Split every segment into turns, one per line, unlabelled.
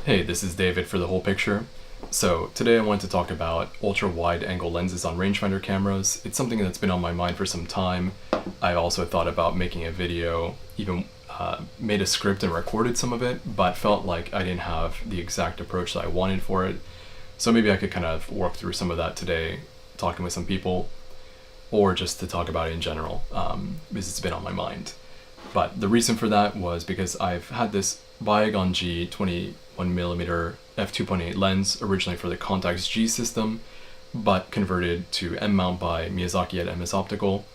Hey, this is David for The Whole Picture. So today I want to talk about ultra-wide angle lenses on rangefinder cameras. It's something that's been on my mind for some time. I also thought about making a video, even made a script and recorded some of it, but felt like I didn't have the exact approach that I wanted for it. So maybe I could kind of work through some of that today, talking with some people, or just to talk about it in general, because it's been on my mind. But the reason for that was because I've had this Baygon G 21mm f2.8 lens originally for the Contax G system, but converted to M mount by Miyazaki at MS Optical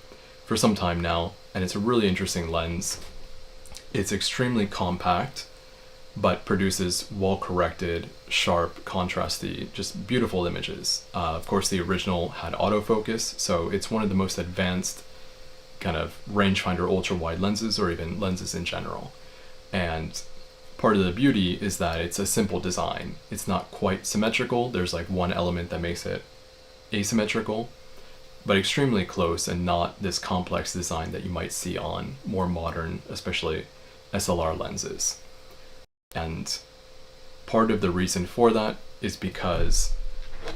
for some time now, and it's a really interesting lens. It's extremely compact, but produces well-corrected, sharp, contrasty, just beautiful images. Of course, the original had autofocus, so it's one of the most advanced kind of rangefinder ultra-wide lenses, or even lenses in general. And part of the beauty is that it's a simple design. It's not quite symmetrical. There's like one element that makes it asymmetrical, but extremely close and not this complex design that you might see on more modern, especially SLR lenses. And part of the reason for that is because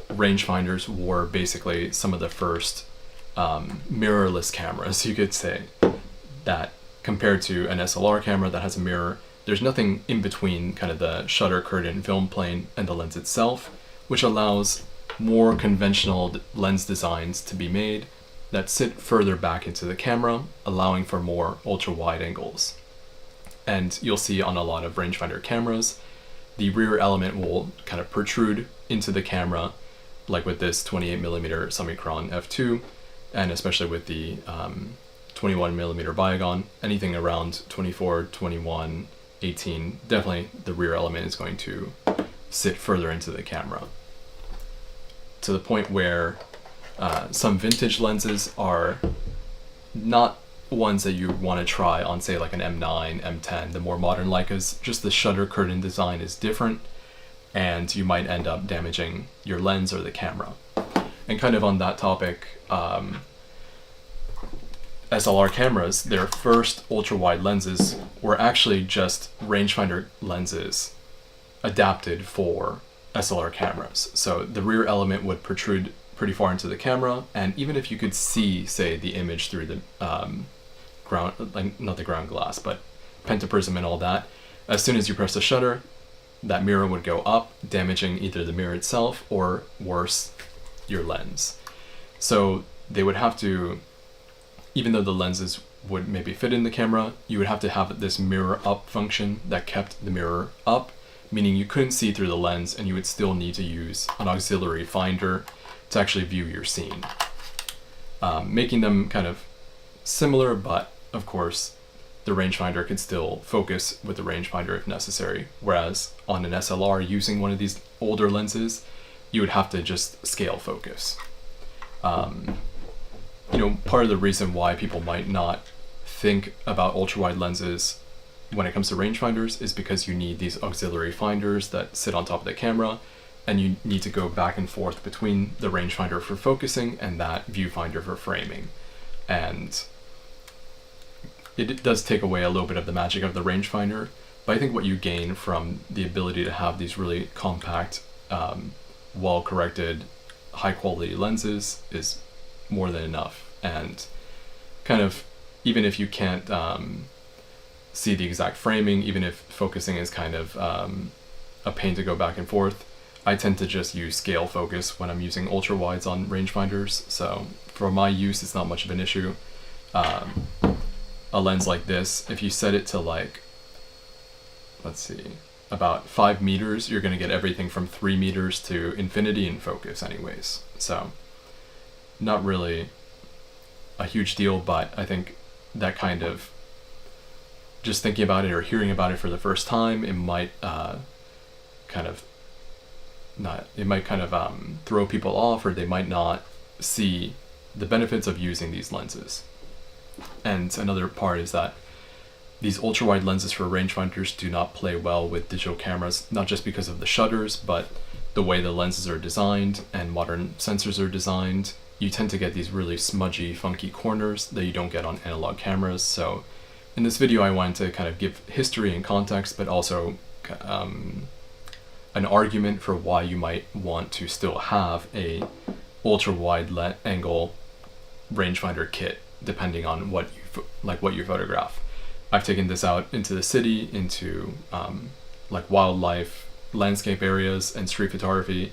rangefinders were basically some of the first mirrorless cameras, you could say, that compared to an SLR camera that has a mirror, there's nothing in between kind of the shutter curtain film plane and the lens itself, which allows more conventional lens designs to be made that sit further back into the camera, allowing for more ultra wide angles. And you'll see on a lot of rangefinder cameras, the rear element will kind of protrude into the camera, like with this 28mm Summicron f2, and especially with the 21mm Baygon, anything around 24, 21, 18, definitely the rear element is going to sit further into the camera. To the point where some vintage lenses are not ones that you want to try on, say, like an M9, M10, the more modern Leicas. Just the shutter curtain design is different, and you might end up damaging your lens or the camera. And kind of on that topic, SLR cameras, their first ultra-wide lenses were actually just rangefinder lenses adapted for SLR cameras. So the rear element would protrude pretty far into the camera, and even if you could see, say, the image through the ground, like not the ground glass, but pentaprism and all that, as soon as you press the shutter, that mirror would go up, damaging either the mirror itself or, worse, your lens. So they would have to, even though the lenses would maybe fit in the camera, you would have to have this mirror up function that kept the mirror up, meaning you couldn't see through the lens, and you would still need to use an auxiliary finder to actually view your scene. Making them kind of similar, but of course the rangefinder could still focus with the rangefinder if necessary, whereas on an SLR using one of these older lenses, you would have to just scale focus. Part of the reason why people might not think about ultra-wide lenses when it comes to rangefinders is because you need these auxiliary finders that sit on top of the camera, and you need to go back and forth between the rangefinder for focusing and that viewfinder for framing. And it does take away a little bit of the magic of the rangefinder, but I think what you gain from the ability to have these really compact, well-corrected, high-quality lenses is more than enough. And kind of, even if you can't see the exact framing, even if focusing is kind of a pain to go back and forth, I tend to just use scale focus when I'm using ultra wides on rangefinders. So for my use, it's not much of an issue. A lens like this, if you set it to like, let's see, about 5 meters, you're going to get everything from 3 meters to infinity in focus anyways. So not really a huge deal, but I think that kind of, just thinking about it or hearing about it for the first time, it might throw people off, or they might not see the benefits of using these lenses. And another part is that these ultra-wide lenses for rangefinders do not play well with digital cameras, not just because of the shutters, but the way the lenses are designed and modern sensors are designed. You tend to get these really smudgy, funky corners that you don't get on analog cameras. So in this video, I wanted to kind of give history and context, but also an argument for why you might want to still have a ultra wide angle rangefinder kit, depending on what you photograph. I've taken this out into the city, into like wildlife, landscape areas, and street photography,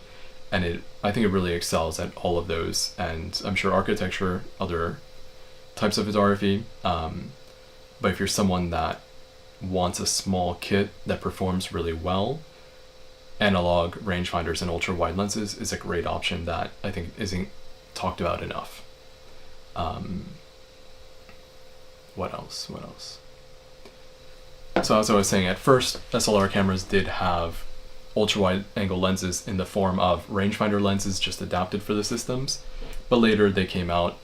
and I think it really excels at all of those. And I'm sure architecture, other types of photography. But if you're someone that wants a small kit that performs really well, analog rangefinders and ultra wide lenses is a great option that I think isn't talked about enough. What else? So as I was saying, at first SLR cameras did have ultra wide angle lenses in the form of rangefinder lenses just adapted for the systems, but later they came out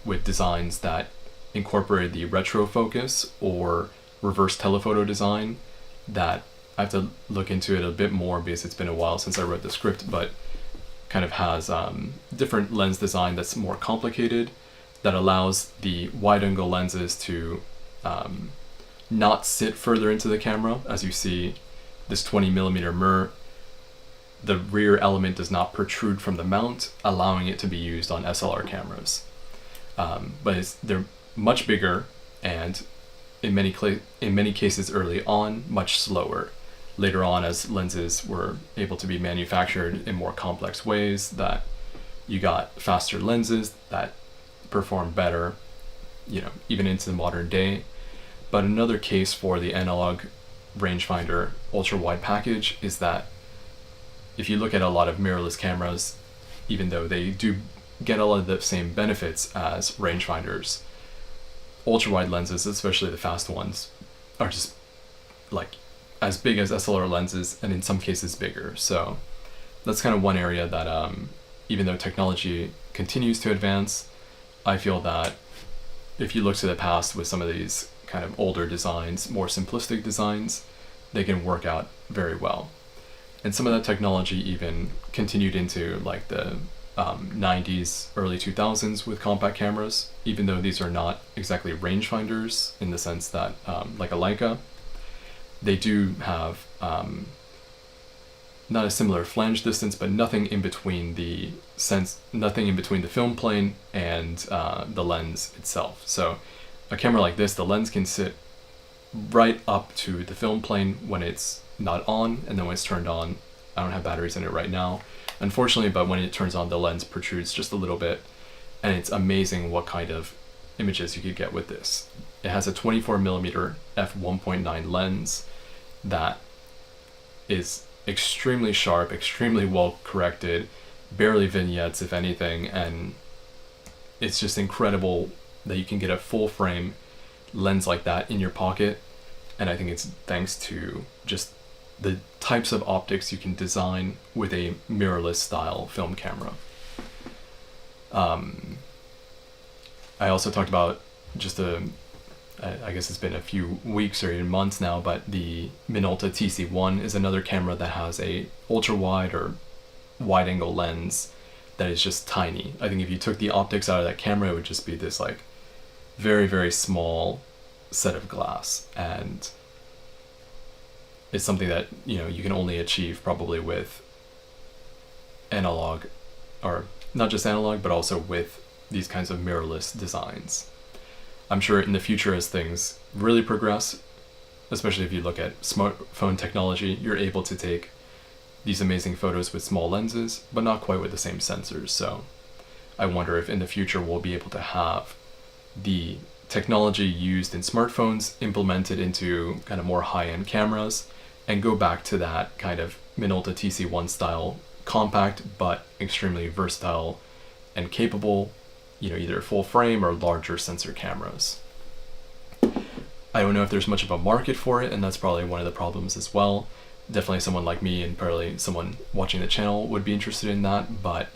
with designs that incorporated the retro focus or reverse telephoto design that I have to look into it a bit more because it's been a while since I wrote the script, but kind of has different lens design that's more complicated, that allows the wide angle lenses to not sit further into the camera. As you see, this 20mm mirror, the rear element does not protrude from the mount, allowing it to be used on SLR cameras. But they're much bigger, and in many cases early on, much slower. Later on, as lenses were able to be manufactured in more complex ways, that you got faster lenses that perform better, even into the modern day. But another case for the analog rangefinder ultra wide package is that if you look at a lot of mirrorless cameras, even though they do get a lot of the same benefits as rangefinders, ultra wide lenses, especially the fast ones, are just like as big as SLR lenses, and in some cases bigger. So that's kind of one area that even though technology continues to advance, I feel that if you look to the past with some of these kind of older designs, more simplistic designs, they can work out very well. And some of that technology even continued into like the 90s, early 2000s with compact cameras, even though these are not exactly rangefinders in the sense that, like a Leica, they do have not a similar flange distance, but nothing in between the film plane and the lens itself. So a camera like this, the lens can sit right up to the film plane when it's not on, and then when it's turned on, I don't have batteries in it right now, unfortunately, but when it turns on, the lens protrudes just a little bit, and it's amazing what kind of images you could get with this. It has a 24mm f1.9 lens that is extremely sharp, extremely well corrected, barely vignettes if anything, and it's just incredible that you can get a full frame lens like that in your pocket. And I think it's thanks to just the types of optics you can design with a mirrorless style film camera. I also talked about I guess it's been a few weeks or even months now, but the Minolta TC1 is another camera that has a ultra wide or wide angle lens that is just tiny. I think if you took the optics out of that camera, it would just be this like very, very small set of glass, and it's something that you can only achieve probably with analog, or not just analog, but also with these kinds of mirrorless designs. I'm sure in the future, as things really progress, especially if you look at smartphone technology, you're able to take these amazing photos with small lenses, but not quite with the same sensors. So I wonder if in the future we'll be able to have the technology used in smartphones implemented into kind of more high-end cameras, and go back to that kind of Minolta TC1 style, compact but extremely versatile and capable, either full frame or larger sensor cameras. I don't know if there's much of a market for it, and that's probably one of the problems as well. Definitely someone like me, and probably someone watching the channel, would be interested in that, but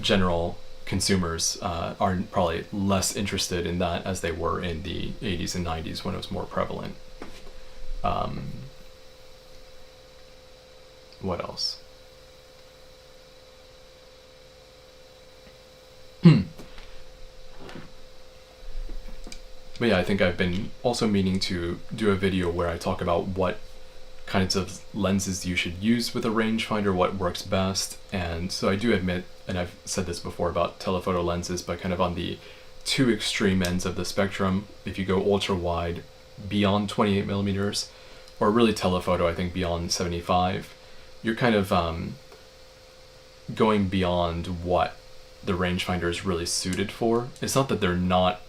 general consumers are probably less interested in that as they were in the 80s and 90s when it was more prevalent. What else? But yeah, I think I've been also meaning to do a video where I talk about what kinds of lenses you should use with a rangefinder, what works best. And so I do admit, and I've said this before about telephoto lenses, but kind of on the two extreme ends of the spectrum, if you go ultra wide beyond 28 millimeters, or really telephoto, I think beyond 75, you're kind of going beyond what the rangefinder is really suited for. It's not that they're not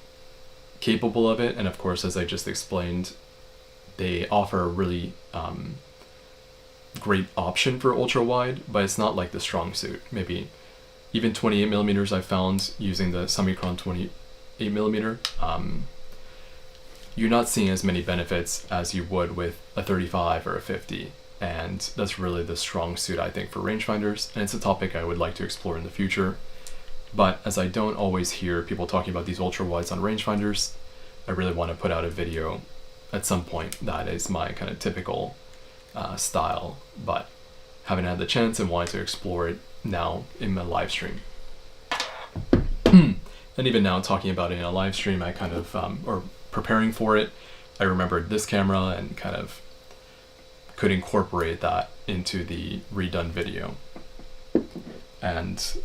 capable of it, and of course, as I just explained, they offer a really great option for ultra wide, but it's not like the strong suit. Maybe even 28 millimeters I found using the Summicron 28 millimeter, you're not seeing as many benefits as you would with a 35 or a 50. And that's really the strong suit, I think, for rangefinders. And it's a topic I would like to explore in the future. But as I don't always hear people talking about these ultra wides on rangefinders, I really want to put out a video at some point that is my kind of typical style, but haven't had the chance and wanted to explore it now in my live stream. And even now, talking about it in a live stream, I kind of, or preparing for it, I remembered this camera and kind of could incorporate that into the redone video. And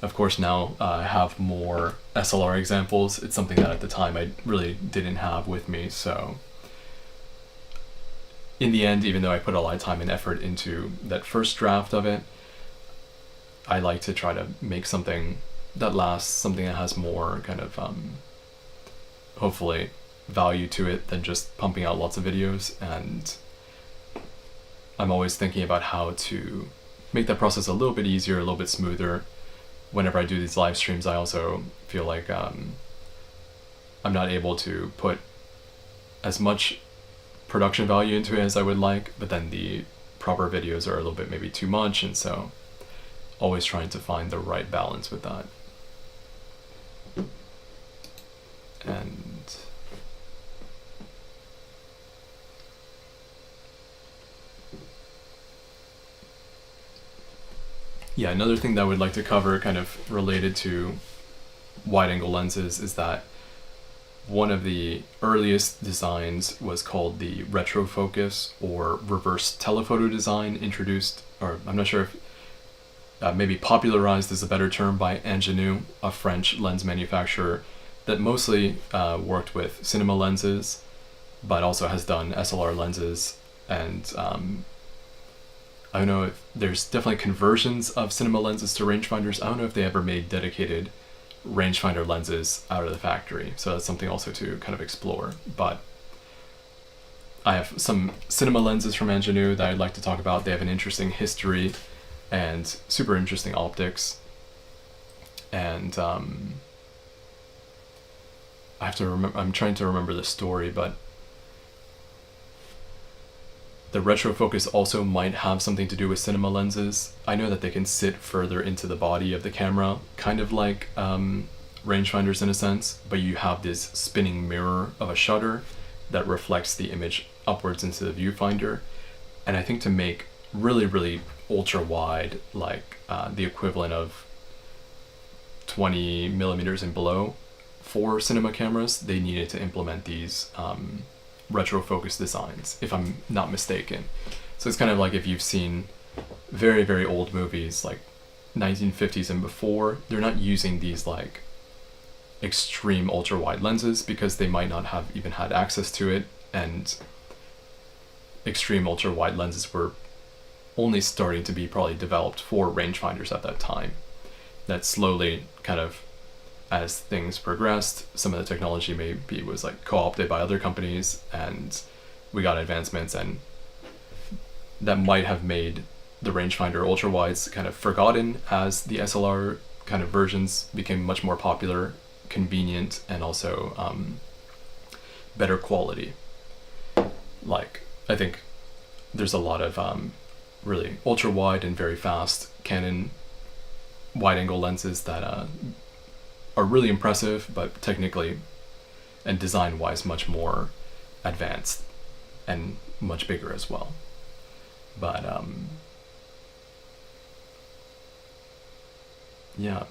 of course now I have more SLR examples. It's something that at the time I really didn't have with me, so in the end, even though I put a lot of time and effort into that first draft of it, I like to try to make something that lasts, something that has more kind of hopefully value to it than just pumping out lots of videos. And I'm always thinking about how to make that process a little bit easier, a little bit smoother. Whenever I do these live streams, I also feel like I'm not able to put as much production value into it as I would like, but then the proper videos are a little bit maybe too much, and so always trying to find the right balance with that. And yeah, another thing that I would like to cover kind of related to wide-angle lenses is that one of the earliest designs was called the retrofocus or reverse telephoto design, introduced, or I'm not sure if maybe popularized is a better term, by Angenieux, a French lens manufacturer that mostly worked with cinema lenses, but also has done SLR lenses. And I don't know if there's definitely conversions of cinema lenses to rangefinders. I don't know if they ever made dedicated rangefinder lenses out of the factory, so that's something also to kind of explore. But I have some cinema lenses from Angenieux that I'd like to talk about. They have an interesting history and super interesting optics, and I have to remember, I'm trying to remember the story, but the retrofocus also might have something to do with cinema lenses. I know that they can sit further into the body of the camera, kind of like rangefinders in a sense, but you have this spinning mirror of a shutter that reflects the image upwards into the viewfinder. And I think to make really, really ultra wide, like the equivalent of 20 millimeters and below for cinema cameras, they needed to implement these retrofocus designs, if I'm not mistaken. So it's kind of like if you've seen very, very old movies like 1950s and before, they're not using these like extreme ultra wide lenses because they might not have even had access to it, and extreme ultra wide lenses were only starting to be probably developed for rangefinders at that time. That slowly kind of, as things progressed, some of the technology maybe was like co-opted by other companies, and we got advancements, and that might have made the rangefinder ultra wides kind of forgotten as the SLR kind of versions became much more popular, convenient, and also better quality. Like, I think there's a lot of really ultra wide and very fast Canon wide angle lenses that are really impressive, but technically and design wise much more advanced and much bigger as well. But yeah,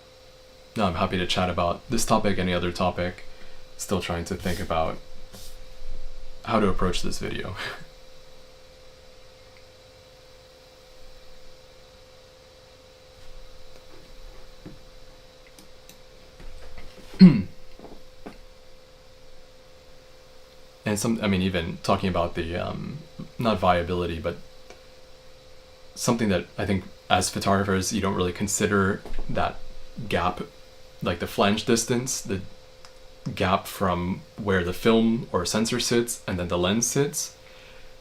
no, I'm happy to chat about this topic, any other topic. Still trying to think about how to approach this video. And even talking about the, not viability, but something that I think as photographers, you don't really consider that gap, like the flange distance, the gap from where the film or sensor sits and then the lens sits.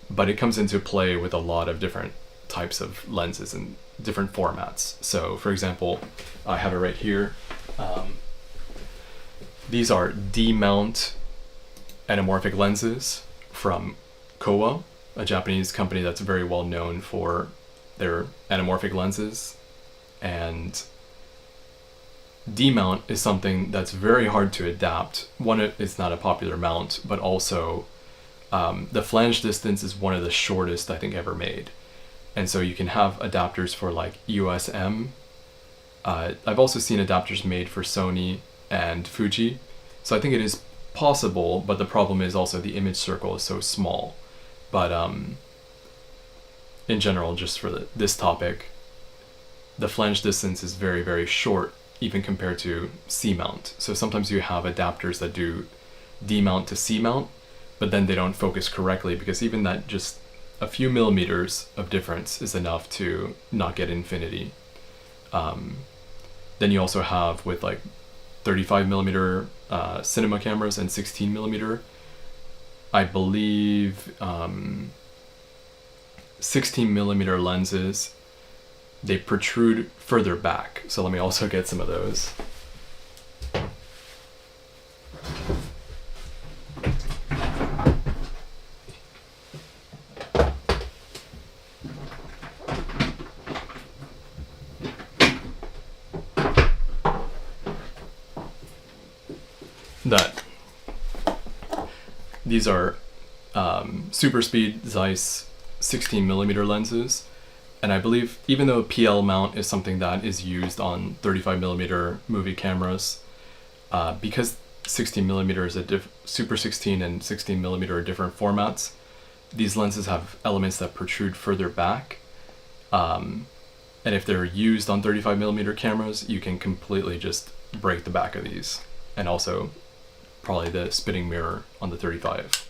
But it comes into play with a lot of different types of lenses and different formats. So for example, I have it right here. These are D-mount anamorphic lenses from Kowa, a Japanese company that's very well known for their anamorphic lenses. And D-mount is something that's very hard to adapt. One, it's not a popular mount, but also the flange distance is one of the shortest I think ever made. And so you can have adapters for like USM. I've also seen adapters made for Sony and Fuji. So I think it is possible, but the problem is also the image circle is so small. But in general, just for this topic, the flange distance is very, very short, even compared to C-mount. So sometimes you have adapters that do D-mount to C-mount, but then they don't focus correctly, because even that just a few millimeters of difference is enough to not get infinity. Then you also have with like 35 millimeter cinema cameras and 16 millimeter, I believe 16 millimeter lenses, they protrude further back. So let me also get some of those. These are super speed Zeiss 16 millimeter lenses. And I believe even though PL mount is something that is used on 35 millimeter movie cameras, because 16 millimeter is Super 16 and 16 millimeter are different formats, these lenses have elements that protrude further back. And if they're used on 35 millimeter cameras, you can completely just break the back of these. And also probably the spitting mirror on the 35.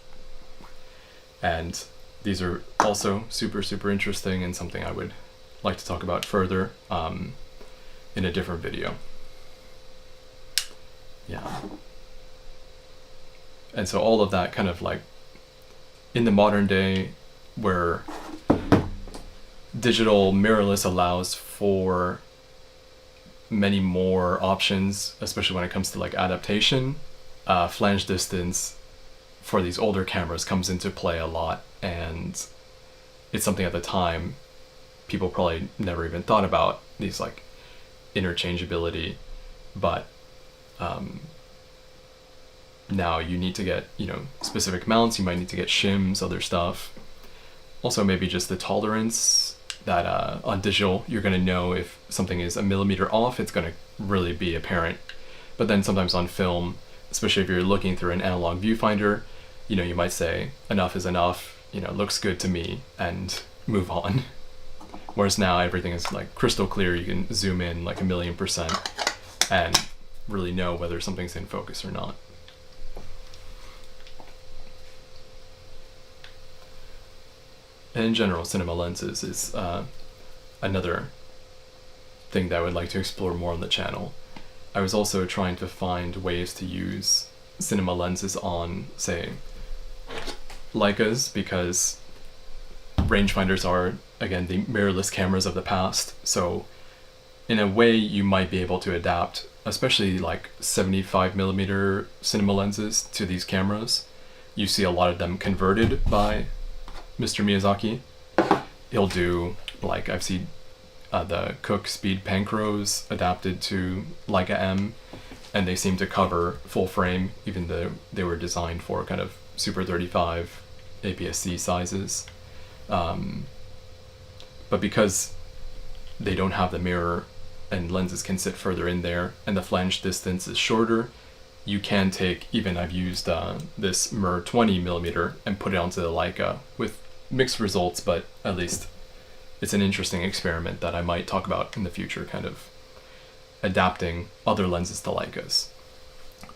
And these are also super, super interesting and something I would like to talk about further in a different video. Yeah. And so all of that kind of like in the modern day where digital mirrorless allows for many more options, especially when it comes to like adaptation, flange distance for these older cameras comes into play a lot, and it's something at the time people probably never even thought about, these like interchangeability, but now you need to get, specific mounts, you might need to get shims, other stuff. Also maybe just the tolerance that on digital you're going to know if something is a millimeter off, it's going to really be apparent. But then sometimes on film, especially if you're looking through an analog viewfinder, you might say enough is enough, looks good to me, and move on. Whereas now everything is like crystal clear, you can zoom in like 1,000,000% and really know whether something's in focus or not. And in general, cinema lenses is another thing that I would like to explore more on the channel. I was also trying to find ways to use cinema lenses on, say, Leicas, because rangefinders are, again, the mirrorless cameras of the past. So in a way, you might be able to adapt, especially like 75 millimeter cinema lenses to these cameras. You see a lot of them converted by Mr. Miyazaki. He'll do, like, I've seen the Cooke Speed Panchros adapted to Leica M, and they seem to cover full frame, even though they were designed for kind of Super 35 APS-C sizes. But because they don't have the mirror and lenses can sit further in there and the flange distance is shorter, you can take, even I've used this Mer 20 millimeter and put it onto the Leica with mixed results, but at least it's an interesting experiment that I might talk about in the future, kind of adapting other lenses to Leicas.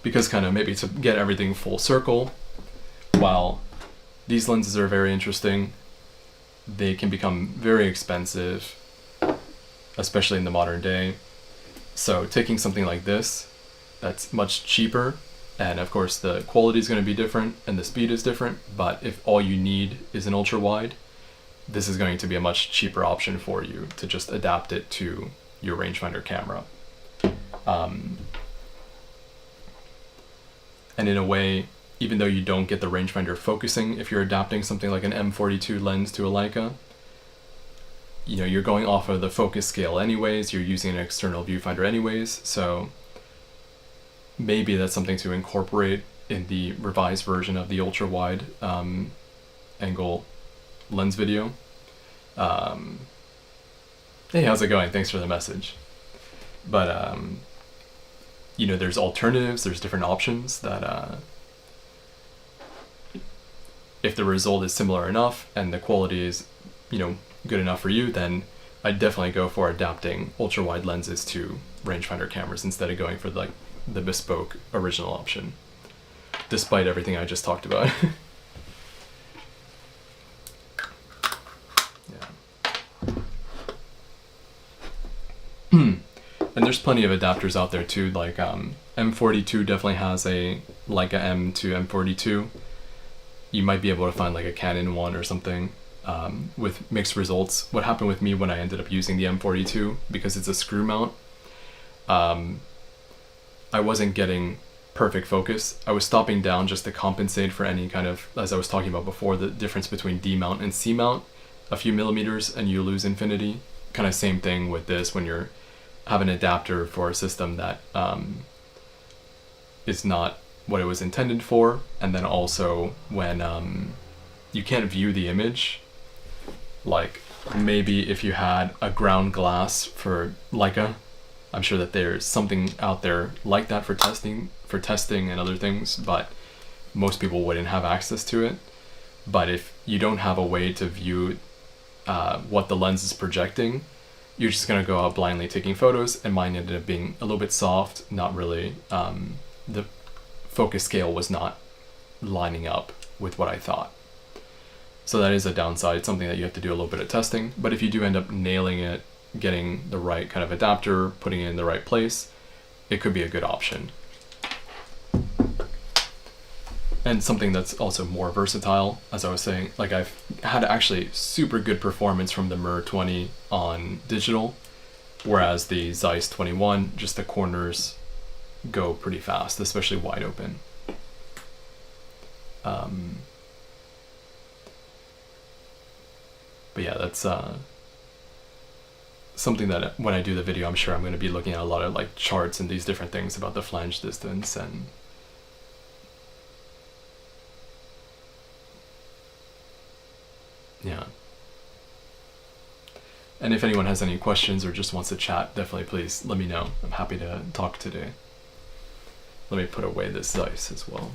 because kind of maybe to get everything full circle, while these lenses are very interesting, they can become very expensive, especially in the modern day. So taking something like this, that's much cheaper, and of course the quality is going to be different and the speed is different, but if all you need is an ultra wide, this is going to be a much cheaper option for you to just adapt it to your rangefinder camera. And in a way, even though you don't get the rangefinder focusing, if you're adapting something like an M42 lens to a Leica, you know, you're going off of the focus scale anyways, you're using an external viewfinder anyways, so maybe that's something to incorporate in the revised version of the ultra wide angle lens video. Hey, how's it going? Thanks for the message. But you know, there's alternatives, there's different options that if the result is similar enough and the quality is, you know, good enough for you, then I'd definitely go for adapting ultra wide lenses to rangefinder cameras instead of going for like the bespoke original option, despite everything I just talked about. And there's plenty of adapters out there too, like M42 definitely has a Leica M to M42. You might be able to find like a Canon one or something with mixed results. What happened with me when I ended up using the M42, because it's a screw mount, I wasn't getting perfect focus. I was stopping down just to compensate for any kind of, as I was talking about before, the difference between D mount and C mount, a few millimeters and you lose infinity. Kind of same thing with this when you're have an adapter for a system that is not what it was intended for, and then also when you can't view the image. Like maybe if you had a ground glass for Leica, I'm sure that there's something out there like that for testing and other things, but most people wouldn't have access to it. But if you don't have a way to view what the lens is projecting, you're just going to go out blindly taking photos, and mine ended up being a little bit soft, not really, the focus scale was not lining up with what I thought. So that is a downside. It's something that you have to do a little bit of testing, but if you do end up nailing it, getting the right kind of adapter, putting it in the right place, it could be a good option. And something that's also more versatile, as I was saying, like I've had actually super good performance from the Mir 20 on digital, whereas the Zeiss 21, just the corners go pretty fast, especially wide open. But yeah, that's something that when I do the video, I'm sure I'm going to be looking at a lot of like charts and these different things about the flange distance and yeah. And if anyone has any questions or just wants to chat, definitely please let me know. I'm happy to talk today. Let me put away this Zeiss as well.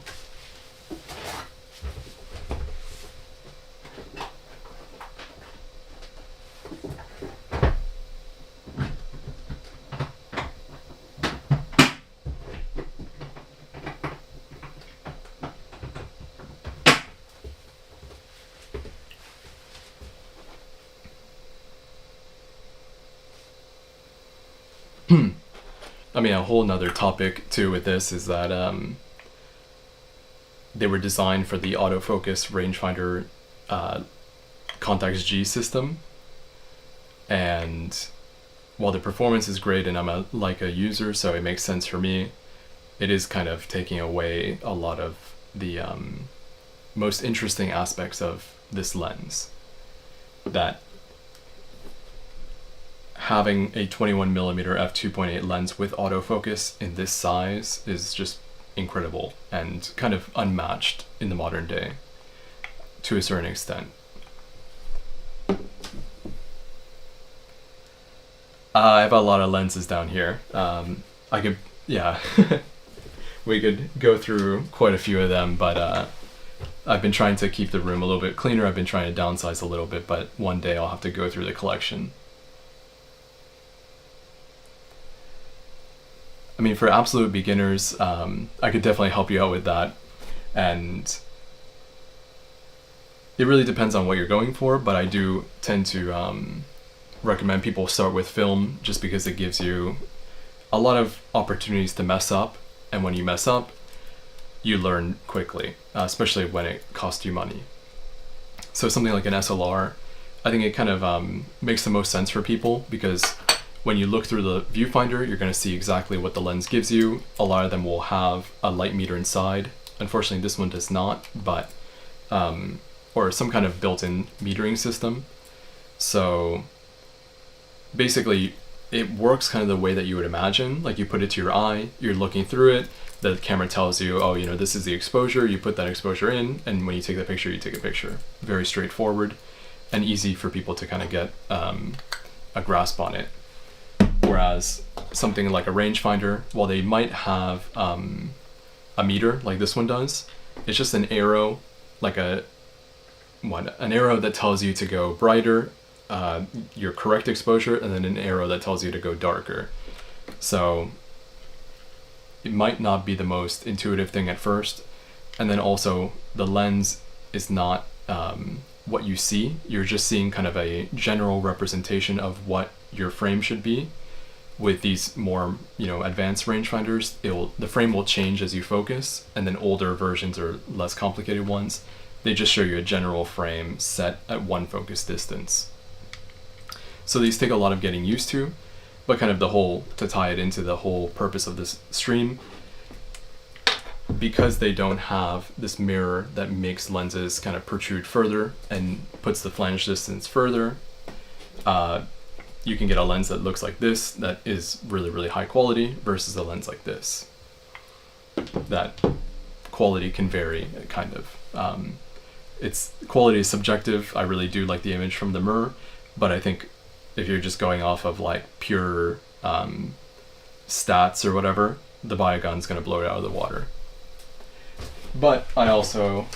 I mean, a whole nother topic too with this is that they were designed for the autofocus rangefinder Contax G system, and while the performance is great and I'm a Leica user, so it makes sense for me, it is kind of taking away a lot of the most interesting aspects of this lens. That having a 21mm f2.8 lens with autofocus in this size is just incredible and kind of unmatched in the modern day to a certain extent. I have a lot of lenses down here. I could, yeah, we could go through quite a few of them, but I've been trying to keep the room a little bit cleaner. I've been trying to downsize a little bit, but one day I'll have to go through the collection. I mean, for absolute beginners, I could definitely help you out with that. And it really depends on what you're going for, but I do tend to recommend people start with film just because it gives you a lot of opportunities to mess up. And when you mess up, you learn quickly, especially when it costs you money. So something like an SLR, I think it kind of makes the most sense for people because when you look through the viewfinder, you're going to see exactly what the lens gives you. A lot of them will have a light meter inside. Unfortunately, this one does not, but or some kind of built-in metering system. So basically, it works kind of the way that you would imagine. Like you put it to your eye, you're looking through it, the camera tells you, oh, this is the exposure, you put that exposure in, and when you take the picture, you take a picture. Very straightforward and easy for people to kind of get a grasp on it. Whereas something like a rangefinder, while they might have a meter like this one does, it's just an arrow, like an arrow that tells you to go brighter, your correct exposure, and then an arrow that tells you to go darker. So it might not be the most intuitive thing at first. And then also the lens is not what you see. You're just seeing kind of a general representation of what your frame should be. With these more, advanced rangefinders, the frame will change as you focus, and then older versions or less complicated ones, they just show you a general frame set at one focus distance. So these take a lot of getting used to, but kind of to tie it into the whole purpose of this stream, because they don't have this mirror that makes lenses kind of protrude further and puts the flange distance further, you can get a lens that looks like this, that is really, really high quality, versus a lens like this. That quality can vary, kind of. Quality is subjective. I really do like the image from the mirror, but I think if you're just going off of like pure stats or whatever, the Biogun's going to blow it out of the water. But I also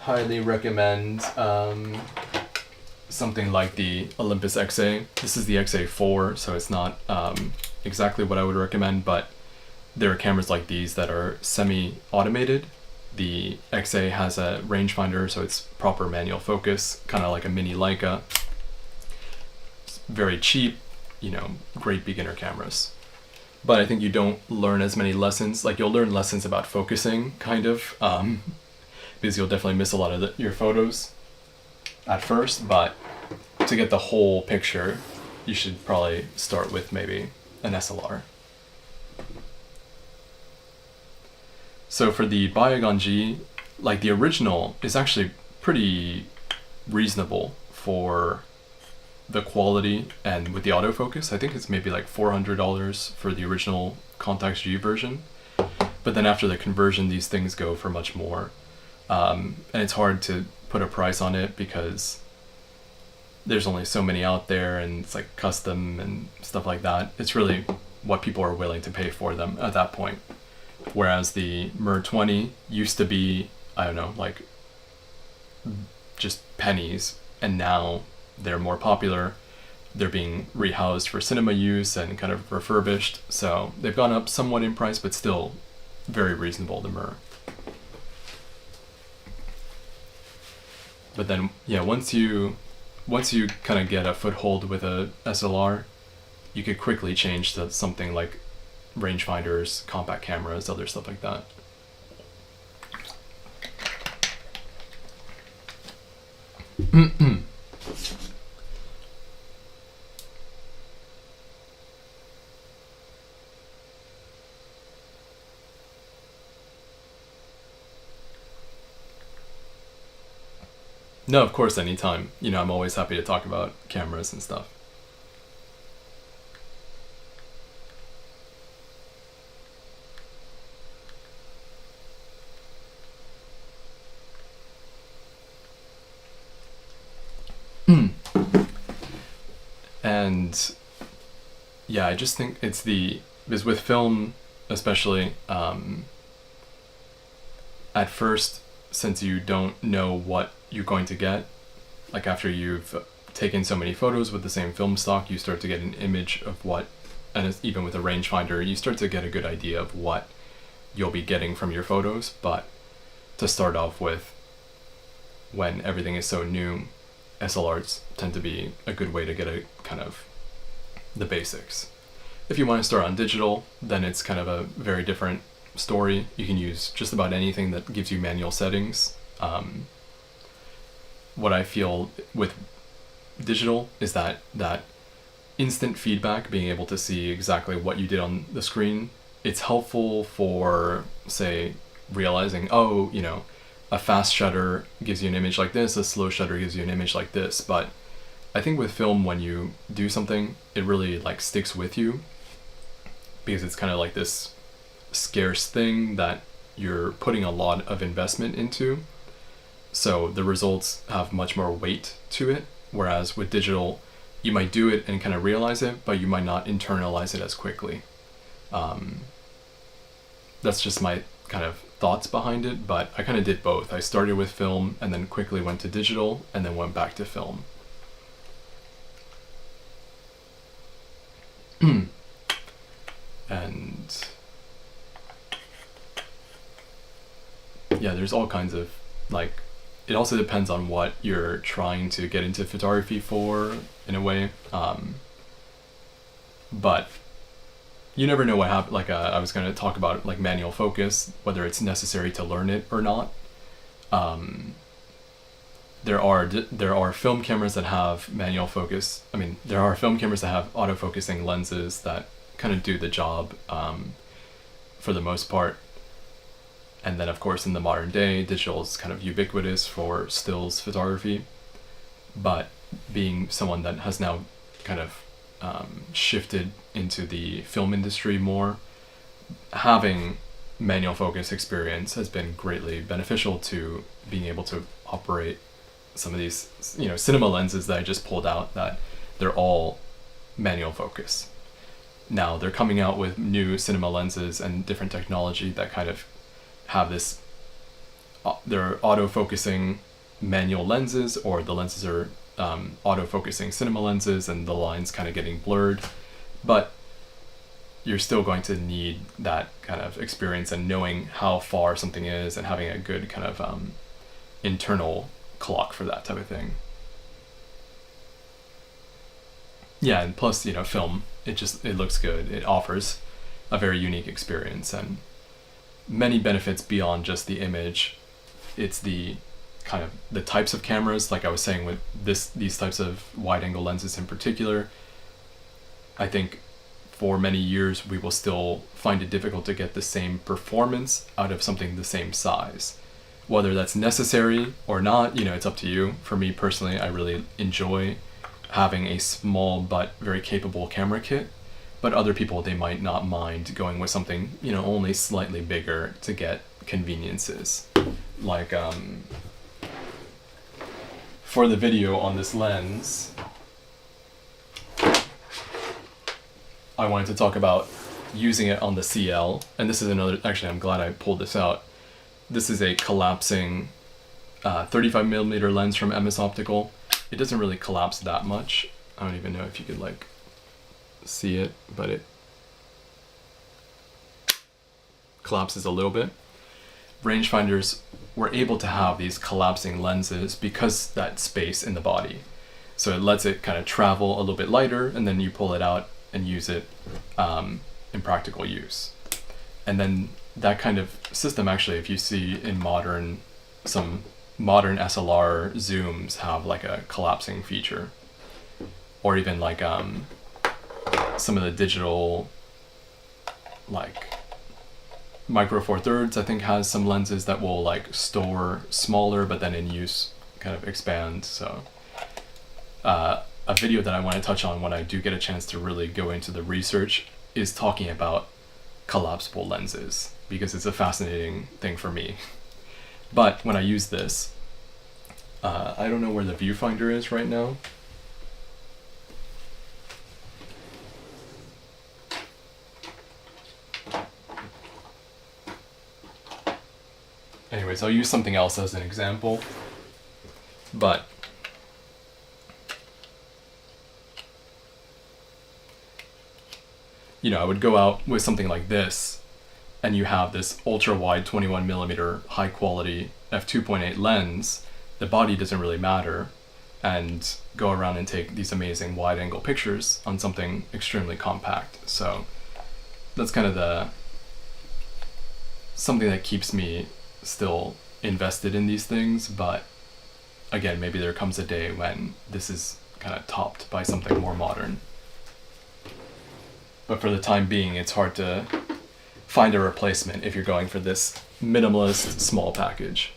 highly recommend something like the Olympus XA. This is the XA4, so it's not exactly what I would recommend, but there are cameras like these that are semi-automated. The XA has a rangefinder, so it's proper manual focus, kind of like a mini Leica. It's very cheap, great beginner cameras. But I think you don't learn as many lessons. Like you'll learn lessons about focusing, kind of, because you'll definitely miss a lot of your photos at first, but to get the whole picture, you should probably start with maybe an SLR. So for the Biogun G, like the original is actually pretty reasonable for the quality and with the autofocus. I think it's maybe like $400 for the original Contax G version. But then after the conversion, these things go for much more. And it's hard to put a price on it because there's only so many out there, and it's like custom and stuff like that. It's really what people are willing to pay for them at that point. Whereas the Mer 20 used to be, I don't know, like just pennies, and now they're more popular. They're being rehoused for cinema use and kind of refurbished, so they've gone up somewhat in price, but still very reasonable, the Mer. But then, yeah, once you kind of get a foothold with a SLR, you could quickly change to something like rangefinders, compact cameras, other stuff like that. No, of course, anytime. I'm always happy to talk about cameras and stuff. And yeah, I just think because with film especially, at first, since you don't know what you're going to get, like after you've taken so many photos with the same film stock, you start to get an image of what and even with a rangefinder, you start to get a good idea of what you'll be getting from your photos. But to start off with, when everything is so new, SLRs tend to be a good way to get a kind of the basics. If you want to start on digital, then it's kind of a very different story. You can use just about anything that gives you manual settings. What I feel with digital is that instant feedback, being able to see exactly what you did on the screen, it's helpful for, say, realizing, oh, you know, a fast shutter gives you an image like this, a slow shutter gives you an image like this. But I think with film, when you do something, it really like sticks with you, because it's kind of like this scarce thing that you're putting a lot of investment into. So the results have much more weight to it. Whereas with digital, you might do it and kind of realize it, but you might not internalize it as quickly. That's just my kind of thoughts behind it, but I kind of did both. I started with film and then quickly went to digital and then went back to film. And yeah, there's all kinds of, like, it also depends on what you're trying to get into photography for, in a way. But you never know what happens. Like I was going to talk about like manual focus, whether it's necessary to learn it or not. There are film cameras that have manual focus. I mean, there are film cameras that have autofocusing lenses that kind of do the job for the most part. And then, of course, in the modern day, digital is kind of ubiquitous for stills photography. But being someone that has now kind of shifted into the film industry more, having manual focus experience has been greatly beneficial to being able to operate some of these, you know, cinema lenses that I just pulled out, that they're all manual focus. Now they're coming out with new cinema lenses and different technology that kind of have this, they're auto-focusing manual lenses, or the lenses are auto-focusing cinema lenses, and the lines kind of getting blurred. But you're still going to need that kind of experience and knowing how far something is and having a good kind of internal clock for that type of thing. Yeah, and plus, you know, film, it looks good. It offers a very unique experience and many benefits beyond just the image. It's the kind of the types of cameras, like I was saying with these types of wide angle lenses in particular. I think for many years we will still find it difficult to get the same performance out of something the same size. Whether that's necessary or not, you know, it's up to you. For me personally, I really enjoy having a small but very capable camera kit. But other people, they might not mind going with something, you know, only slightly bigger to get conveniences. Like, for the video on this lens, I wanted to talk about using it on the CL. And this is another, actually, I'm glad I pulled this out. This is a collapsing 35mm lens from MS Optical. It doesn't really collapse that much. I don't even know if you could, like, see it, but it collapses a little bit. Rangefinders were able to have these collapsing lenses because that space in the body. So it lets it kind of travel a little bit lighter, and then you pull it out and use it in practical use. And then that kind of system, actually, if you see in some modern SLR zooms have like a collapsing feature, or even like some of the digital, like Micro Four Thirds, I think, has some lenses that will like store smaller, but then in use kind of expand. So a video that I want to touch on when I do get a chance to really go into the research is talking about collapsible lenses, because it's a fascinating thing for me. But when I use this, I don't know where the viewfinder is right now. Anyways, I'll use something else as an example. But I would go out with something like this, and you have this ultra wide 21mm high quality f2.8 lens, the body doesn't really matter, and go around and take these amazing wide angle pictures on something extremely compact. So that's kind of something that keeps me still invested in these things. But again, maybe there comes a day when this is kind of topped by something more modern. But for the time being, it's hard to find a replacement if you're going for this minimalist small package.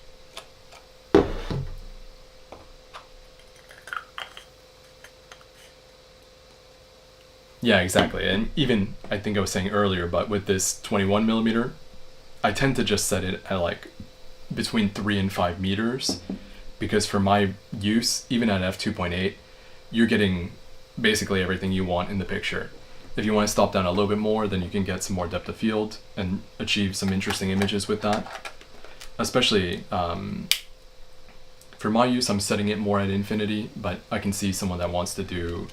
Yeah, exactly. And even, I think I was saying earlier, but with this 21mm, I tend to just set it at like between 3 and 5 meters, because for my use, even at f2.8, you're getting basically everything you want in the picture. If you want to stop down a little bit more, then you can get some more depth of field and achieve some interesting images with that. Especially for my use, I'm setting it more at infinity, but I can see someone that wants to do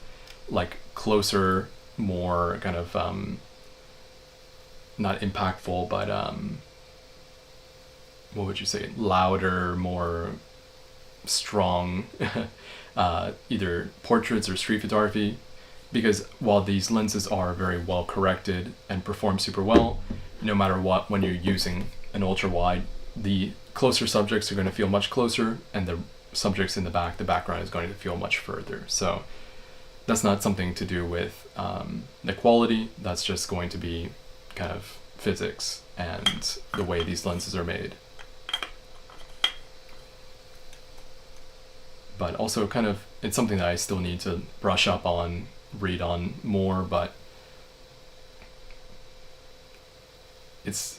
like closer, more kind of not impactful, but what would you say, louder, more strong either portraits or street photography. Because while these lenses are very well corrected and perform super well, no matter what, when you're using an ultra wide, the closer subjects are going to feel much closer, and the subjects in the background is going to feel much further. So that's not something to do with the quality, that's just going to be kind of physics and the way these lenses are made. But also kind of, it's something that I still need to brush up on, read on more, but it's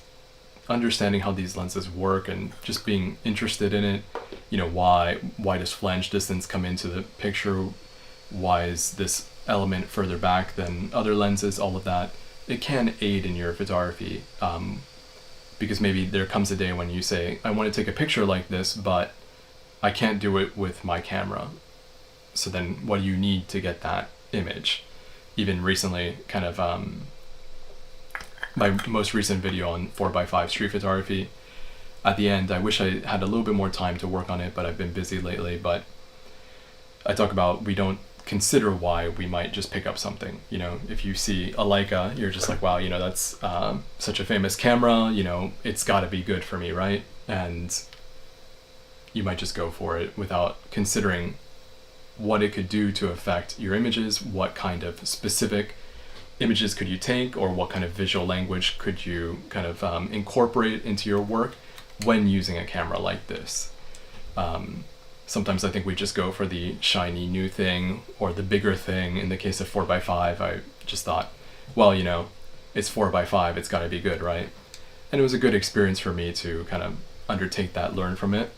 understanding how these lenses work and just being interested in it. Why does flange distance come into the picture? Why is this element further back than other lenses? All of that, it can aid in your photography, because maybe there comes a day when you say, I want to take a picture like this, but I can't do it with my camera. So then what do you need to get that image? Even recently, kind of my most recent video on 4x5 street photography, at the end, I wish I had a little bit more time to work on it, but I've been busy lately. But I talk about, we don't consider why we might just pick up something. If you see a Leica, you're just like, wow, that's such a famous camera, it's got to be good for me, right? And you might just go for it without considering what it could do to affect your images, what kind of specific images could you take, or what kind of visual language could you kind of incorporate into your work when using a camera like this. Sometimes I think we just go for the shiny new thing or the bigger thing. In the case of 4x5, I just thought, well, it's 4x5, it's got to be good, right? And it was a good experience for me to kind of undertake that, learn from it.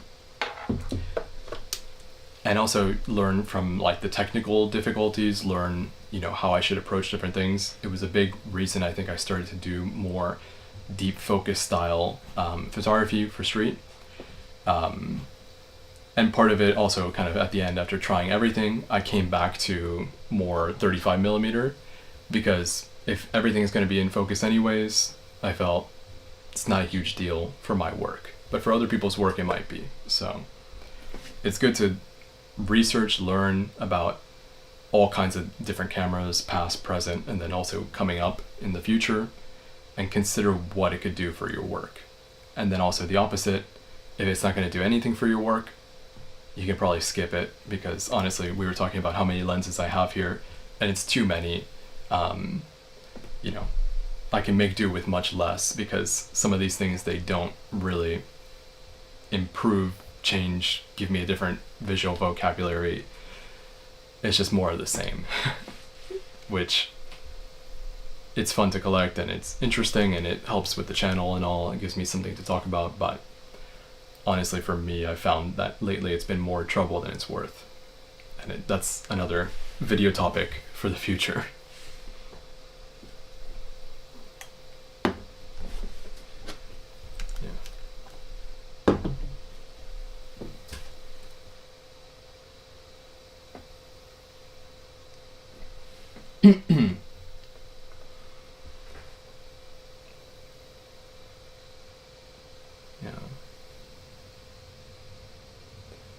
And also learn from like the technical difficulties, learn, how I should approach different things. It was a big reason I think I started to do more deep focus style photography for street. And part of it also kind of at the end, after trying everything, I came back to more 35mm, because if everything is going to be in focus anyways, I felt it's not a huge deal for my work, but for other people's work it might be. So it's good to research, learn about all kinds of different cameras, past, present, and then also coming up in the future, and consider what it could do for your work. And then also the opposite, if it's not going to do anything for your work, you can probably skip it, because honestly, we were talking about how many lenses I have here, and it's too many. I can make do with much less, because some of these things, they don't really improve, change, give me a different visual vocabulary. It's just more of the same, which it's fun to collect, and it's interesting, and it helps with the channel and all. It gives me something to talk about, but honestly, for me, I found that lately it's been more trouble than it's worth. And that's another video topic for the future.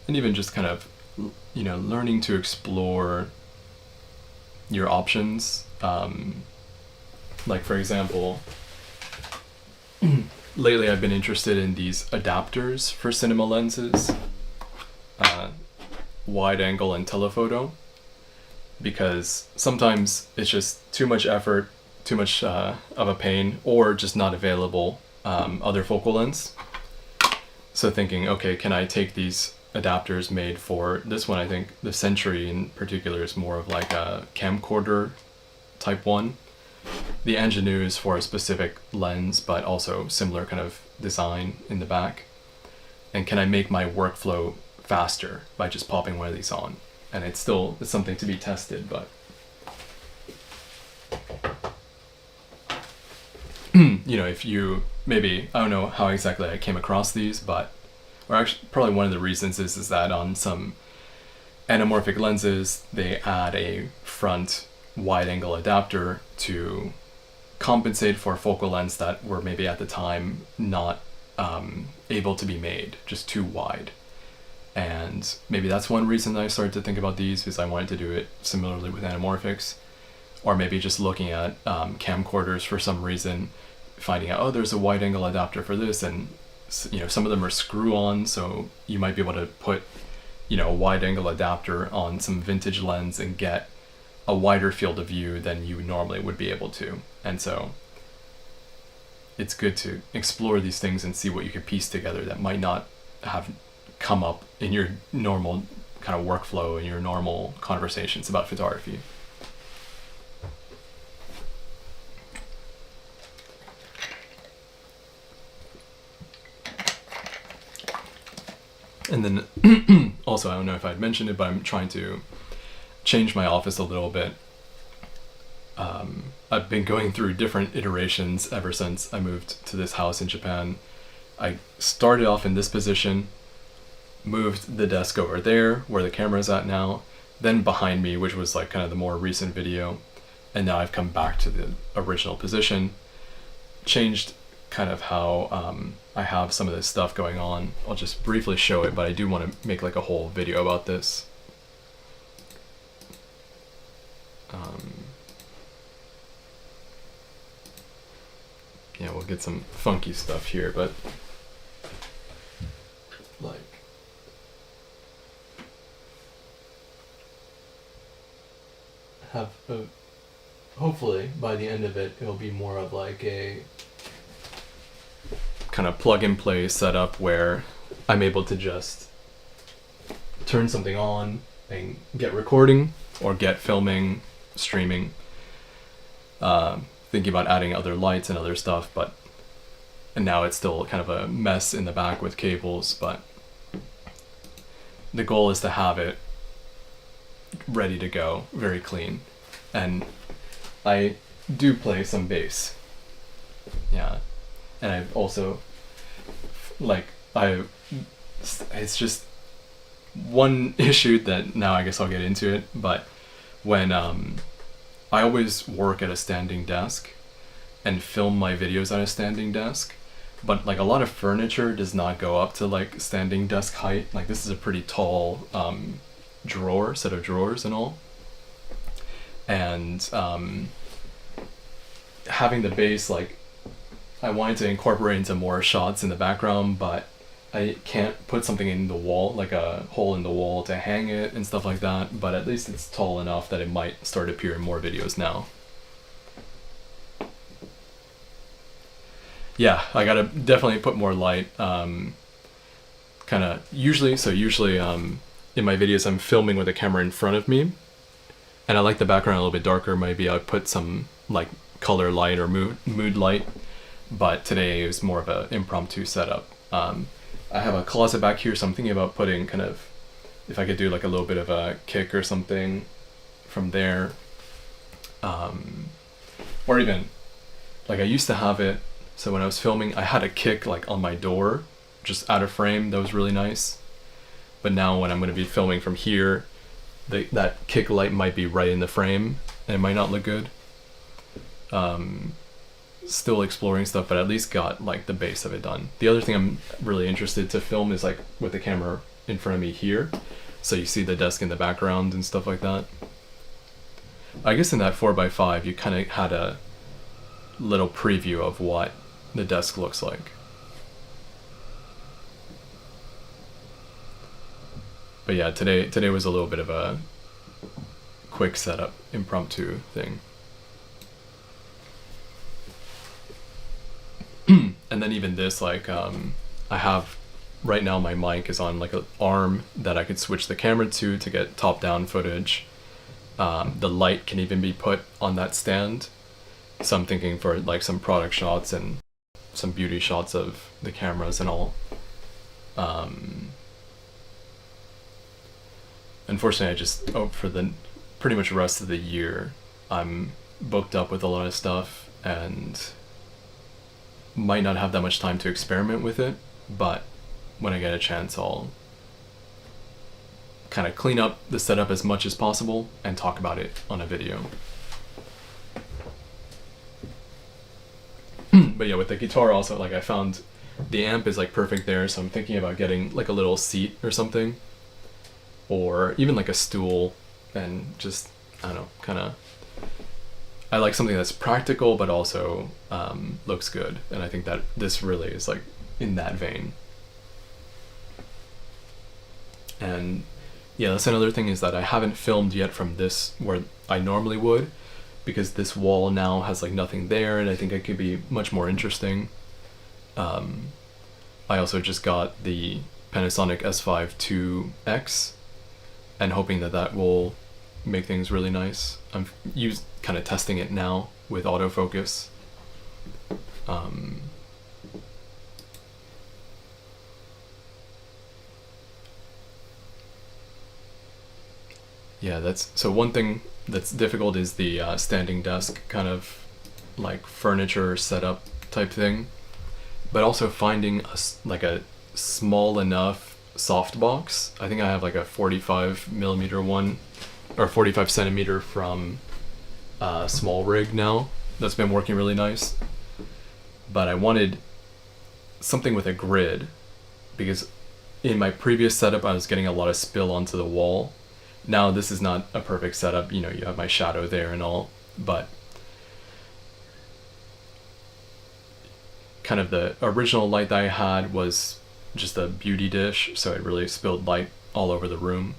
and even just kind of, learning to explore your options. Like for example, lately I've been interested in these adapters for cinema lenses, wide angle and telephoto, because sometimes it's just too much effort, too much of a pain, or just not available other focal lengths. So thinking, okay, can I take these adapters made for this one? I think the Century in particular is more of like a camcorder type one. The Ingenue is for a specific lens, but also similar kind of design in the back. And can I make my workflow faster by just popping one of these on? And it's something to be tested, but if you maybe, I don't know how exactly I came across these, but or actually probably one of the reasons is that on some anamorphic lenses they add a front wide angle adapter to compensate for focal lengths that were maybe at the time not able to be made, just too wide. And maybe that's one reason I started to think about these, because I wanted to do it similarly with anamorphics, or maybe just looking at camcorders for some reason, finding out, oh, there's a wide angle adapter for this, and some of them are screw on, so you might be able to put a wide angle adapter on some vintage lens and get a wider field of view than you normally would be able to. And so it's good to explore these things and see what you can piece together that might not have come up in your normal kind of workflow, in your normal conversations about photography. And then also, I don't know if I'd mentioned it, but I'm trying to change my office a little bit. I've been going through different iterations ever since I moved to this house in Japan. I started off in this position, moved the desk over there where the camera's at now, then behind me, which was like kind of the more recent video, and now I've come back to the original position, changed kind of how I have some of this stuff going on. I'll just briefly show it, but I do want to make like a whole video about this. Yeah, we'll get some funky stuff here, but like have hopefully by the end of it, it'll be more of like a kind of plug and play setup where I'm able to just turn something on and get recording or get filming, streaming, thinking about adding other lights and other stuff, and now it's still kind of a mess in the back with cables, but the goal is to have it ready to go, very clean. And I do play some bass, yeah, and I've also it's just one issue that now I guess I'll get into it, but when I always work at a standing desk and film my videos on a standing desk, but like a lot of furniture does not go up to like standing desk height. Like this is a pretty tall set of drawers and all, and having the bass, like I wanted to incorporate into more shots in the background, but I can't put something in the wall, like a hole in the wall to hang it and stuff like that, but at least it's tall enough that it might start to appear in more videos now. Yeah, I gotta definitely put more light. Usually in my videos I'm filming with a camera in front of me, and I like the background a little bit darker. Maybe I'll put some like color light or mood light, but today it was more of an impromptu setup. I have a closet back here, so I'm thinking about putting kind of, if I could do like a little bit of a kick or something from there. Or even, like I used to have it, so when I was filming, I had a kick like on my door, just out of frame, that was really nice. But now when I'm going to be filming from here, that kick light might be right in the frame, and it might not look good. Still exploring stuff, but at least got like the base of it done. The other thing I'm really interested to film is like with the camera in front of me here, so you see the desk in the background and stuff like that. I guess in that 4x5 you kind of had a little preview of what the desk looks like. But yeah, today was a little bit of a quick setup, impromptu thing. And then even this, like, I have, right now my mic is on like an arm that I could switch the camera to get top-down footage. The light can even be put on that stand. So I'm thinking for like some product shots and some beauty shots of the cameras and all. Unfortunately, I just, for the pretty much the rest of the year, I'm booked up with a lot of stuff and might not have that much time to experiment with it, but when I get a chance, I'll kind of clean up the setup as much as possible and talk about it on a video. But yeah, with the guitar also, like, I found the amp is like perfect there, so I'm thinking about getting like a little seat or something, or even like a stool, and just, I don't know, kind of, I like something that's practical but also looks good, and I think that this really is like in that vein. And yeah, that's another thing, is that I haven't filmed yet from this where I normally would, because this wall now has like nothing there, and I think it could be much more interesting. I also just got the Panasonic S5 IIX, and hoping that that will make things really nice. I'm kind of testing it now with autofocus. Yeah, that's, so one thing that's difficult is the standing desk kind of like furniture setup type thing, but also finding like a small enough softbox. I think I have like a 45 millimeter one, or 45 centimeter from Small Rig now, that's been working really nice. But I wanted something with a grid, because in my previous setup I was getting a lot of spill onto the wall. Now this is not a perfect setup, you know, you have my shadow there and all, but kind of the original light that I had was just a beauty dish, so it really spilled light all over the room.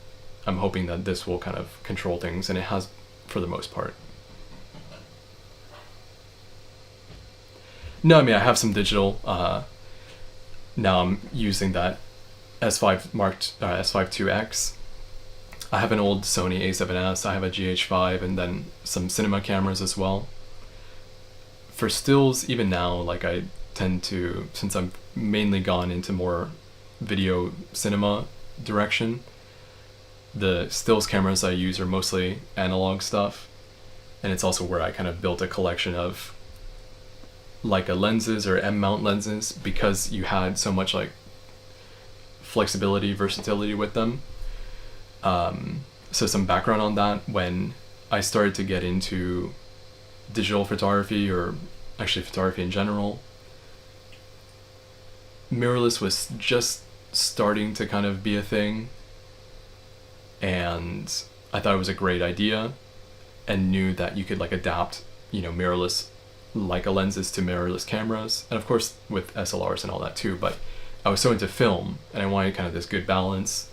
I'm hoping that this will kind of control things, and it has for the most part. No, I mean, I have some digital. Now I'm using that S5 IIX. I have an old Sony A7S, I have a GH5, and then some cinema cameras as well. For stills, even now, like, I tend to, since I've mainly gone into more video cinema direction, the stills cameras I use are mostly analog stuff, and it's also where I kind of built a collection of Leica lenses or M-mount lenses, because you had so much like flexibility, versatility with them. So some background on that, when I started to get into digital photography, or actually photography in general, mirrorless was just starting to kind of be a thing, and I thought it was a great idea, and knew that you could like adapt, you know, mirrorless Leica lenses to mirrorless cameras, and of course with SLRs and all that too, but I was so into film and I wanted kind of this good balance.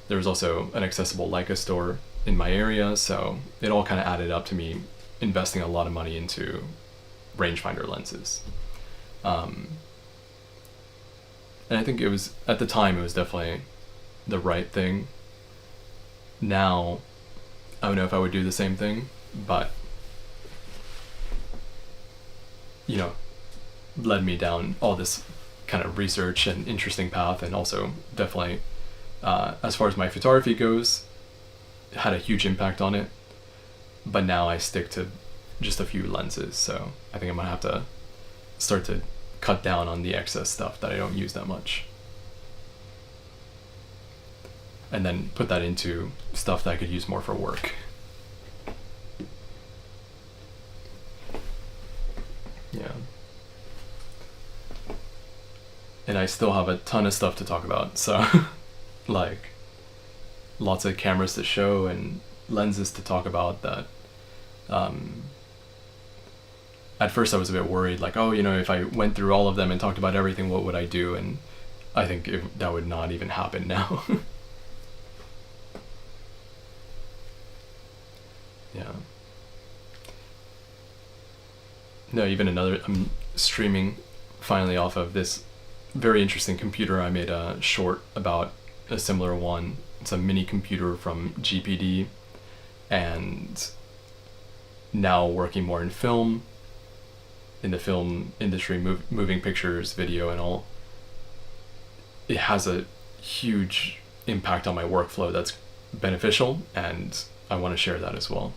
There was also an accessible Leica store in my area, so it all kind of added up to me investing a lot of money into rangefinder lenses. And I think it was, at the time, it was definitely the right thing. Now, I don't know if I would do the same thing, but, you know, led me down all this kind of research and interesting path, and also definitely, as far as my photography goes, it had a huge impact on it. But now I stick to just a few lenses, so I think I'm gonna have to start to cut down on the excess stuff that I don't use that much, and then put that into stuff that I could use more for work. Yeah. And I still have a ton of stuff to talk about, so like lots of cameras to show and lenses to talk about that at first I was a bit worried, like, oh, if I went through all of them and talked about everything, what would I do? And I think that would not even happen now. Yeah. No, even I'm streaming finally off of this very interesting computer. I made a short about a similar one. It's a mini computer from GPD, and now working more in film, in the film industry, moving pictures, video, and all. It has a huge impact on my workflow that's beneficial, and I want to share that as well.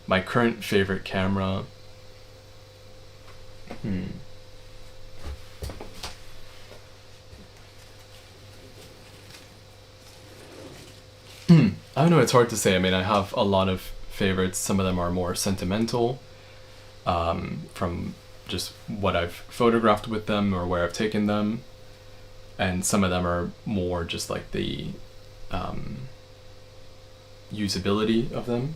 My current favorite camera, I don't know, it's hard to say. I mean, I have a lot of favorites. Some of them are more sentimental, from just what I've photographed with them or where I've taken them. And some of them are more just like the usability of them.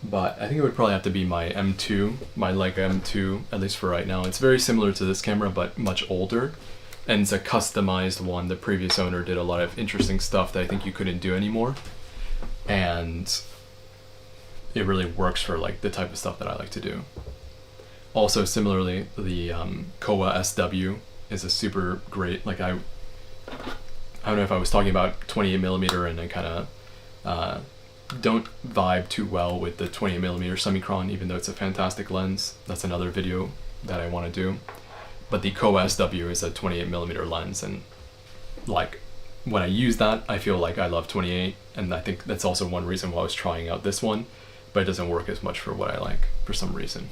But I think it would probably have to be my M2, my Leica M2, at least for right now. It's very similar to this camera, but much older. And it's a customized one. The previous owner did a lot of interesting stuff that I think you couldn't do anymore. And it really works for like the type of stuff that I like to do. Also, similarly, the Kowa SW is a super great, like I don't know if I was talking about 28mm and I kind of don't vibe too well with the 28mm Summicron, even though it's a fantastic lens. That's another video that I want to do. But the Kowa SW is a 28mm lens, and like when I use that, I feel like I love 28, and I think that's also one reason why I was trying out this one, but it doesn't work as much for what I like for some reason.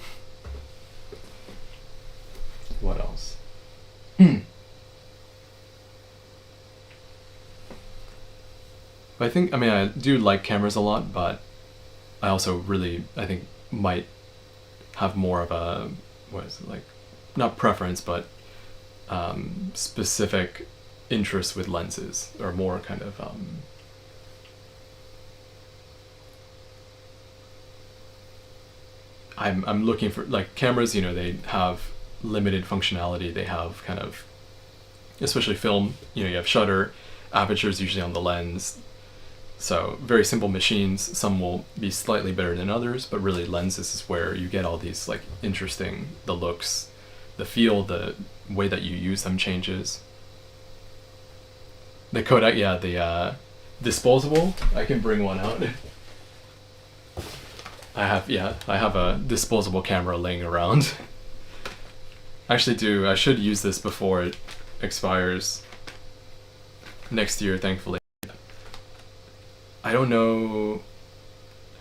What else? I think, I mean, I do like cameras a lot, but I also really, I think, might have more of a, what is it, like, not preference, but specific interest with lenses, or more kind of, I'm looking for, like, cameras, they have limited functionality. They have kind of, especially film, you have shutter, apertures usually on the lens. So very simple machines. Some will be slightly better than others, but really lenses is where you get all these like interesting, the looks, the feel, the way that you use them changes. The Kodak, yeah, the disposable, I can bring one out. I have a disposable camera laying around. I should use this before it expires next year, thankfully. I don't know.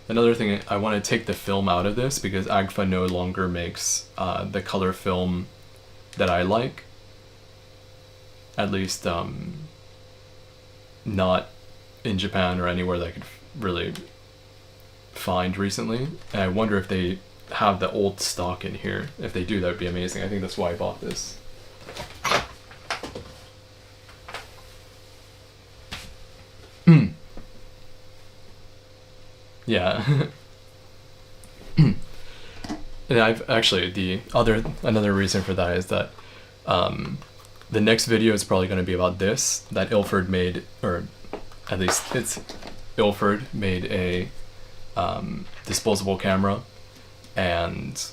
Another thing, I want to take the film out of this because Agfa no longer makes the color film that I like. At least not in Japan or anywhere that I could really find recently. And I wonder if they have the old stock in here. If they do, that would be amazing. I think that's why I bought this. Yeah. And I've actually, another reason for that is that the next video is probably going to be about this, that Ilford made, or at least it's Ilford made a disposable camera, and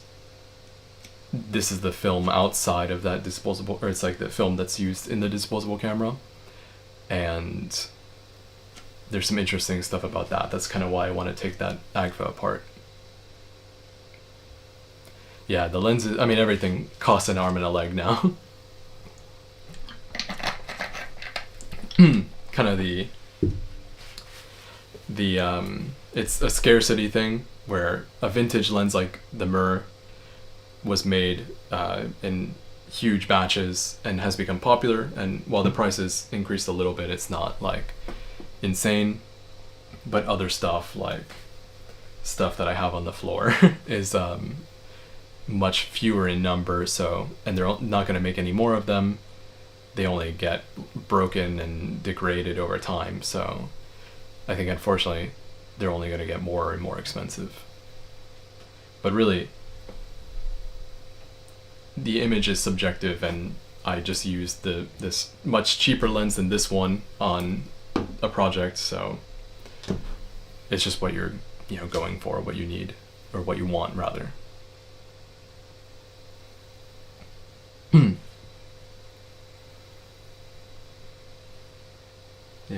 this is the film outside of that disposable, or it's like the film that's used in the disposable camera, and there's some interesting stuff about that. That's kind of why I want to take that Agfa apart. Yeah, the lenses, I mean, everything costs an arm and a leg now. Kind of the it's a scarcity thing where a vintage lens like the Mir was made in huge batches and has become popular, and while the prices increased a little bit, it's not like insane, but other stuff, like stuff that I have on the floor is much fewer in number, so, and they're not going to make any more of them, they only get broken and degraded over time. So I think unfortunately they're only going to get more and more expensive. But really, the image is subjective, and I just used this much cheaper lens than this one on a project, so it's just what you're going for, what you need, or what you want rather. Yeah,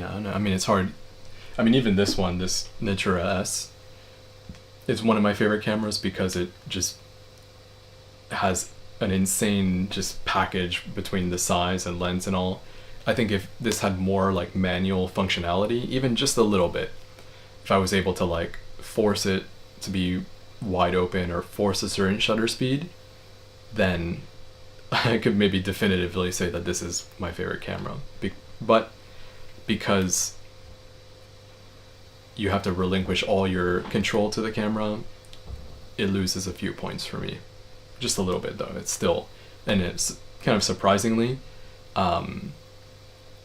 I don't know. I mean, it's hard. I mean, even this one, this Natura S, is one of my favorite cameras because it just has an insane just package between the size and lens and all. I think if this had more like manual functionality, even just a little bit, if I was able to like force it to be wide open or force a certain shutter speed, then I could maybe definitively say that this is my favorite camera. But because you have to relinquish all your control to the camera, it loses a few points for me. Just a little bit though. It's still, and it's kind of surprisingly,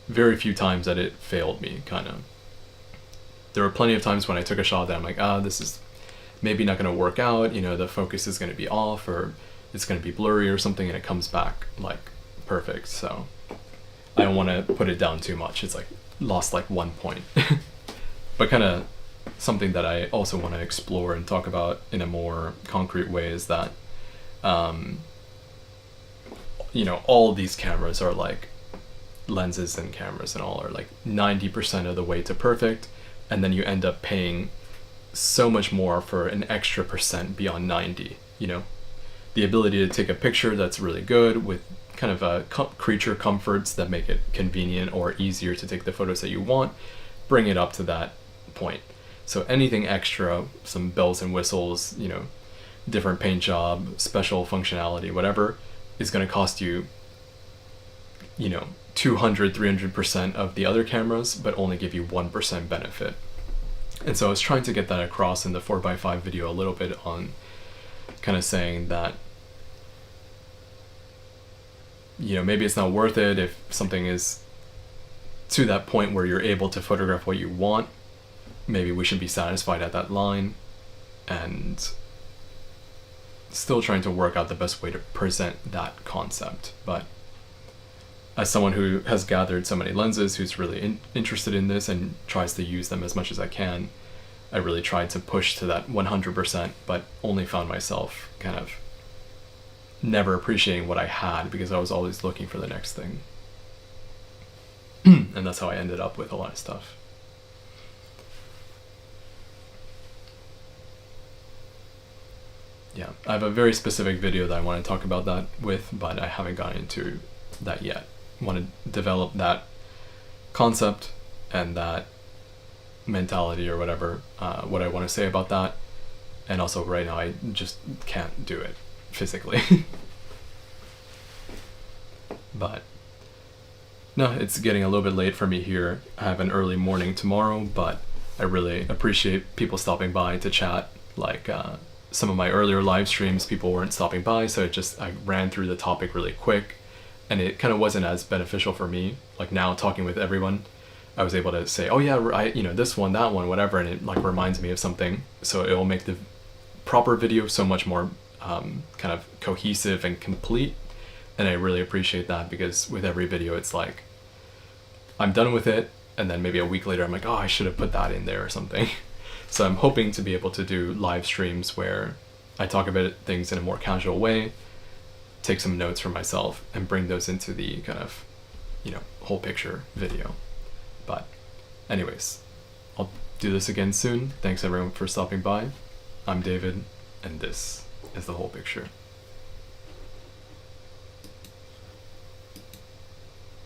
very few times that it failed me, kind of. There were plenty of times when I took a shot that I'm like, this is maybe not going to work out, the focus is going to be off, or it's going to be blurry or something, and it comes back like perfect. So I don't want to put it down too much. It's like lost like 1 point. But kind of something that I also want to explore and talk about in a more concrete way is that all of these cameras are like, lenses and cameras and all are like 90% of the way to perfect, and then you end up paying so much more for an extra percent beyond 90. The ability to take a picture that's really good with kind of creature comforts that make it convenient or easier to take the photos that you want, bring it up to that point. So anything extra, some bells and whistles, different paint job, special functionality, whatever, is going to cost you 200-300% of the other cameras, but only give you 1% benefit. And so I was trying to get that across in the 4x5 video a little bit, on kind of saying that maybe it's not worth it if something is to that point where you're able to photograph what you want. Maybe we should be satisfied at that line, and still trying to work out the best way to present that concept. But as someone who has gathered so many lenses, who's really interested in this and tries to use them as much as I can, I really tried to push to that 100%, but only found myself kind of never appreciating what I had because I was always looking for the next thing. And that's how I ended up with a lot of stuff. Yeah, I have a very specific video that I want to talk about that with, but I haven't gotten into that yet. I want to develop that concept and that mentality or whatever, what I want to say about that. And also right now I just can't do it physically. But no, it's getting a little bit late for me here. I have an early morning tomorrow, but I really appreciate people stopping by to chat. Like some of my earlier live streams, people weren't stopping by, so I ran through the topic really quick, and it kind of wasn't as beneficial for me. Like now talking with everyone, I was able to say, oh yeah, this one, that one, whatever, and it like reminds me of something. So it will make the proper video so much more kind of cohesive and complete. And I really appreciate that, because with every video, it's like, I'm done with it, and then maybe a week later, I'm like, oh, I should have put that in there or something. So I'm hoping to be able to do live streams where I talk about things in a more casual way, take some notes for myself, and bring those into the kind of, whole picture video. But anyways, I'll do this again soon. Thanks everyone for stopping by. I'm David, and this is the whole picture.